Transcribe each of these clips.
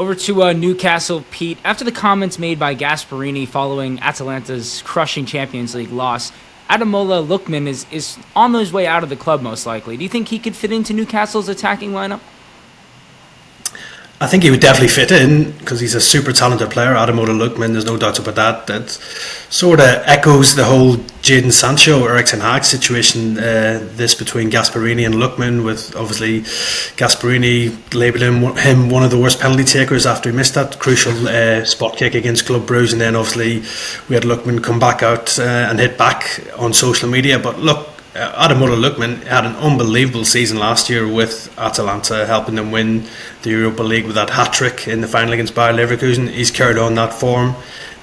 Over to Newcastle, Pete. After the comments made by Gasperini following Atalanta's crushing Champions League loss, Ademola Lookman is on his way out of the club most likely. Do you think he could fit into Newcastle's attacking lineup? I think he would definitely fit in because he's a super talented player, Ademola Lookman. There's no doubt about that. That sort of echoes the whole Jadon Sancho or Erik ten Hag situation. This between Gasperini and Lookman, with obviously Gasperini labelling him one of the worst penalty takers after he missed that crucial spot kick against Club Brugge, and then obviously we had Lookman come back out and hit back on social media. But look, Ademola Lookman had an unbelievable season last year with Atalanta, helping them win the Europa League with that hat-trick in the final against Bayer Leverkusen. He's carried on that form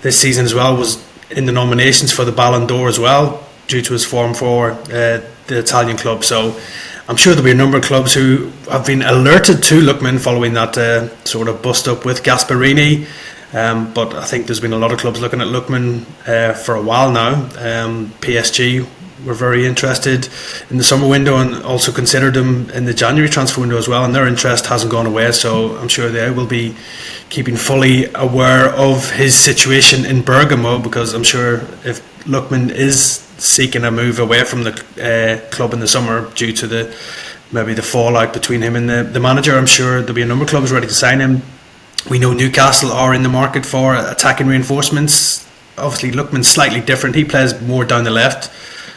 this season as well, was in the nominations for the Ballon d'Or as well, due to his form for the Italian club. So I'm sure there'll be a number of clubs who have been alerted to Lookman following that sort of bust-up with Gasperini. But I think there's been a lot of clubs looking at Lookman for a while now. PSG were very interested in the summer window and also considered him in the January transfer window as well, and their interest hasn't gone away, so I'm sure they will be keeping fully aware of his situation in Bergamo, because I'm sure if Lookman is seeking a move away from the club in the summer due to maybe the fallout between him and the manager, I'm sure there'll be a number of clubs ready to sign him. We know Newcastle are in the market for attacking reinforcements. Obviously Lookman's slightly different, he plays more down the left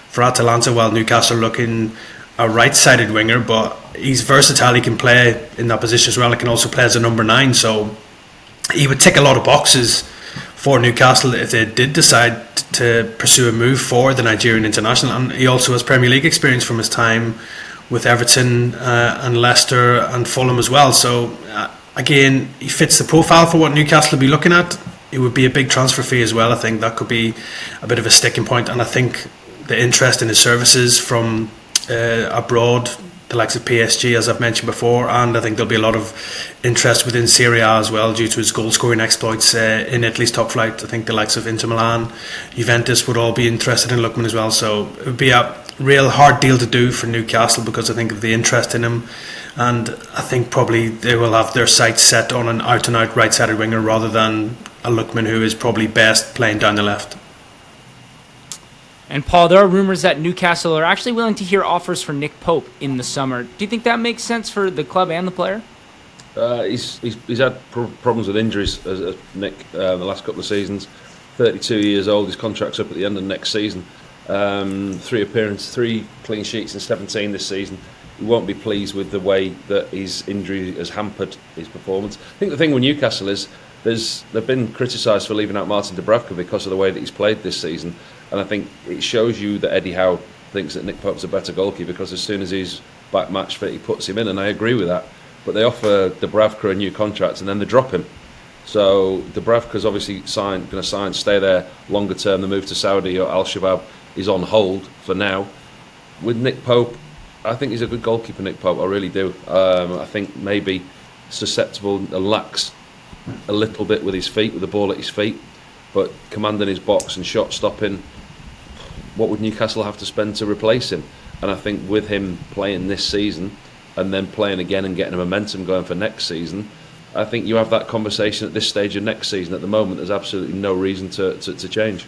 for Atalanta, while Newcastle are looking a right-sided winger, but he's versatile. He can play in that position as well. He can also play as a number 9, so he would tick a lot of boxes for Newcastle if they did decide to pursue a move for the Nigerian international. And he also has Premier League experience from his time with Everton and Leicester and Fulham as well. So again, he fits the profile for what Newcastle would be looking at. It would be a big transfer fee as well. I think that could be a bit of a sticking point, and I think the interest in his services from abroad, the likes of PSG, as I've mentioned before, and I think there'll be a lot of interest within Serie A as well due to his goal-scoring exploits in Italy's top flight. I think the likes of Inter Milan, Juventus would all be interested in Lookman as well. So it would be a real hard deal to do for Newcastle because I think of the interest in him, and I think probably they will have their sights set on an out-and-out right-sided winger rather than a Lookman who is probably best playing down the left. And Paul, there are rumors that Newcastle are actually willing to hear offers for Nick Pope in the summer. Do you think that makes sense for the club and the player? He's had problems with injuries, Nick, the last couple of seasons. 32 years old, his contract's up at the end of next season. 3 appearances, 3 clean sheets in 17 this season. He won't be pleased with the way that his injury has hampered his performance. I think the thing with Newcastle is they've been criticised for leaving out Martin Dubravka because of the way that he's played this season. And I think it shows you that Eddie Howe thinks that Nick Pope's a better goalkeeper because as soon as he's back match fit, he puts him in, and I agree with that. But they offer Dubravka a new contract and then they drop him. So Dubravka's obviously going to stay there longer term. The move to Saudi or Al Shabab is on hold for now. With Nick Pope, I think he's a good goalkeeper, Nick Pope, I really do. I think maybe susceptible and lax a little bit with his feet, with the ball at his feet, but commanding his box and shot stopping, what would Newcastle have to spend to replace him? And I think with him playing this season and then playing again and getting a momentum going for next season, I think you have that conversation at this stage of next season. At the moment, there's absolutely no reason to change.